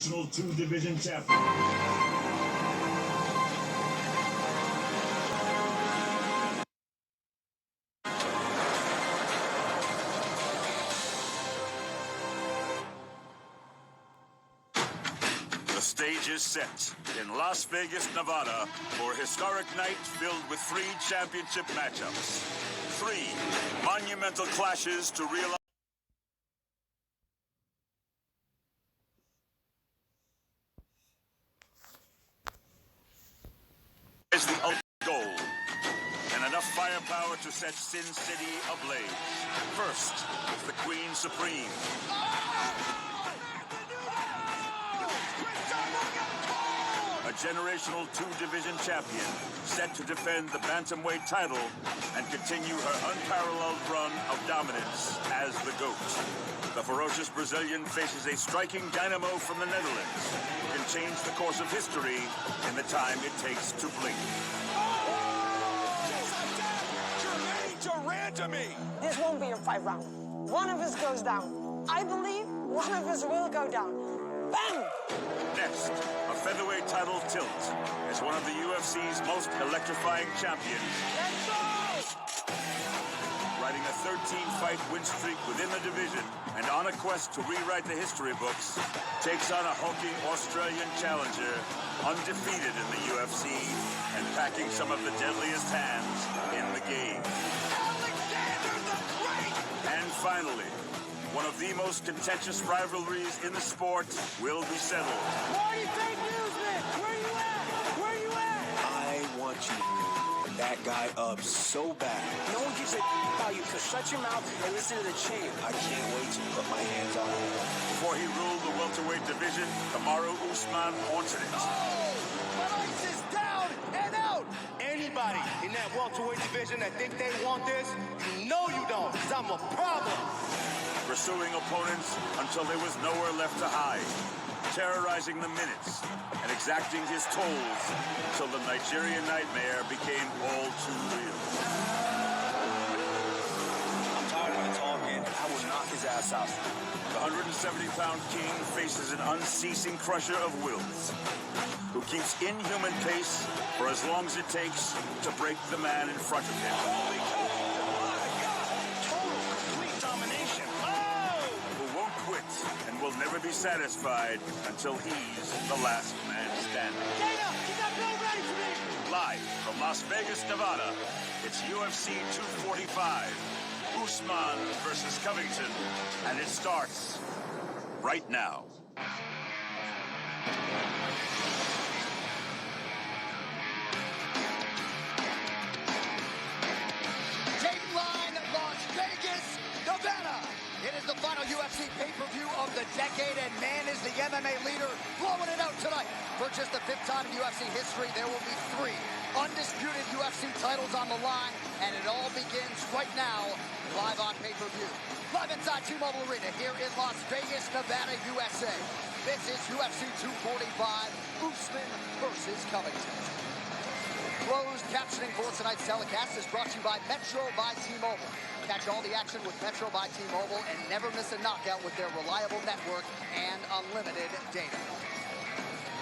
Two division champion. The stage is set in Las Vegas, Nevada, for a historic night filled with 3 championship matchups. 3 monumental clashes to realize the ultimate goal, and enough firepower to set Sin City ablaze. First is the Queen Supreme. A generational 2-division champion set to defend the bantamweight title and continue her unparalleled run of dominance as the GOAT. The ferocious Brazilian faces a striking dynamo from the Netherlands who can change the course of history in the time it takes to blink. This won't be a 5-round. One of us goes down. I believe one of us will go down. Bam! Next, a featherweight title tilt as one of the UFC's most electrifying champions. Riding a 13-fight win streak within the division and on a quest to rewrite the history books, takes on a hulking Australian challenger, undefeated in the UFC and packing some of the deadliest hands in the game. Alexander the Great! And finally, one of the most contentious rivalries in the sport will be settled. Marty fake news, man! Where you at? Where you at? I want you to that guy up so bad. No one gives a about you, so shut your mouth and listen to the champ. I can't wait to put my hands on him. Before he ruled the welterweight division, Kamaru Usman haunted it. But Ice is down and out! Anybody in that welterweight division that think they want this, you know you don't, because I'm a problem. Pursuing opponents until there was nowhere left to hide, terrorizing the minutes and exacting his tolls until the Nigerian nightmare became all too real. I'm tired of the talking. I will knock his ass out. The 170-pound king faces an unceasing crusher of wills who keeps inhuman pace for as long as it takes to break the man in front of him. And will never be satisfied until he's the last man standing. Dana, you got Bill ready for me! Live from Las Vegas, Nevada, it's UFC 245, Usman versus Covington, and it starts right now. Dateline, Las Vegas, Nevada. It is the final UFC pay-per-view of the decade, and man, is the MMA leader blowing it out tonight. For just the 5th time in UFC history, there will be 3 undisputed UFC titles on the line, and it all begins right now, live on pay-per-view. Live inside T-Mobile Arena here in Las Vegas, Nevada, USA. This is UFC 245, Usman versus Covington. Closed captioning for tonight's telecast is brought to you by Metro by T-Mobile. Catch all the action with Metro by T-Mobile and never miss a knockout with their reliable network and unlimited data.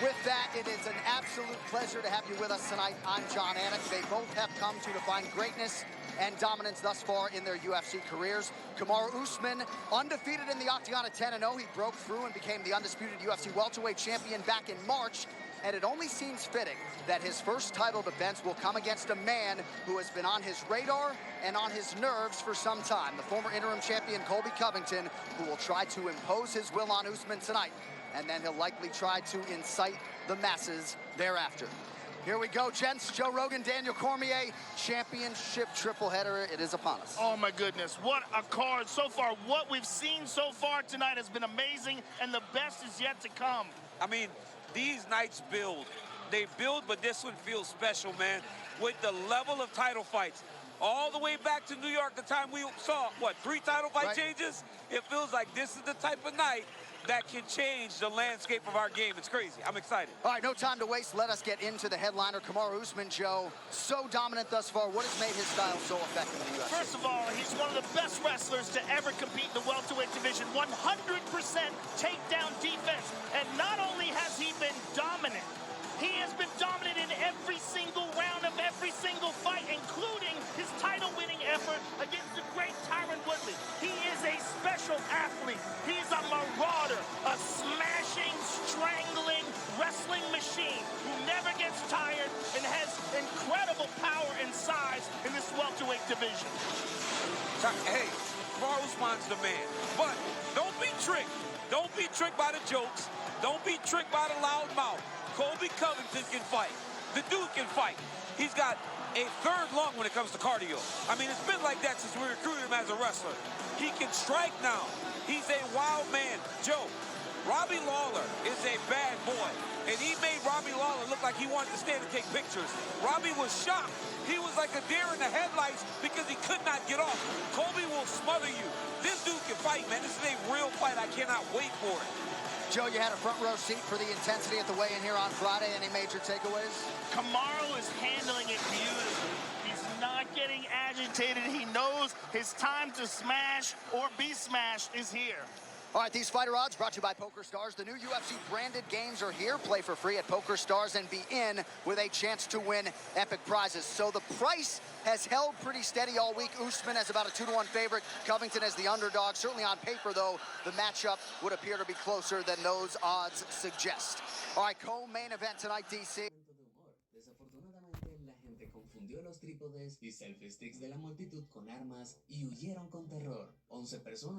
With that, it is an absolute pleasure to have you with us tonight. I'm John Anik. They both have come to define greatness and dominance thus far in their UFC careers. Kamaru Usman, undefeated in the Octagon at 10-0. He broke through and became the undisputed UFC welterweight champion back in March. And it only seems fitting that his first title defense will come against a man who has been on his radar and on his nerves for some time. The former interim champion, Colby Covington, who will try to impose his will on Usman tonight. And then he'll likely try to incite the masses thereafter. Here we go, gents. Joe Rogan, Daniel Cormier, championship triple header. It is upon us. Oh, my goodness. What a card so far. What we've seen so far tonight has been amazing, and the best is yet to come. I mean, these nights build. They build, but this one feels special, man. With the level of title fights, all the way back to New York, the time we saw, what, 3 title fight changes? It feels like this is the type of night that can change the landscape of our game. It's crazy. I'm excited. All right, no time to waste. Let us get into the headliner, Kamaru Usman. Joe, so dominant thus far. What has made his style so effective in the UFC? First of all, he's one of the best wrestlers to ever compete in the welterweight division. 100% takedown defense. And not only has he been dominant, he has been dominant in every single round of every single fight, including his title-winning effort against the great Tyron Woodley. He is a special athlete. He's a marauder, a smashing, strangling wrestling machine who never gets tired and has incredible power and size in this welterweight division. Hey, Kamaru Usman's the man. But don't be tricked. Don't be tricked by the jokes. Don't be tricked by the loud mouth. Covington can fight. The dude can fight. He's got a third lung when it comes to cardio. I mean, it's been like that since we recruited him as a wrestler. He can strike now. He's a wild man. Joe, Robbie Lawler is a bad boy. And he made Robbie Lawler look like he wanted to stand and take pictures. Robbie was shocked. He was like a deer in the headlights because he could not get off. Colby will smother you. This dude can fight, man. This is a real fight. I cannot wait for it. Joe, you had a front row seat for the intensity at the weigh-in here on Friday. Any major takeaways? Kamaru is handling it beautifully. He's not getting agitated. He knows his time to smash or be smashed is here. All right, these fighter odds brought to you by PokerStars. The new UFC branded games are here. Play for free at PokerStars and be in with a chance to win epic prizes. So the price has held pretty steady all week. Usman as about a 2-to-1 favorite. Covington as the underdog. Certainly on paper, though, the matchup would appear to be closer than those odds suggest. All right, co-main event tonight, DC. Desafortunadamente, la gente confundió los trípodes y selfie sticks de la multitud con armas y huyeron con terror. 11 personas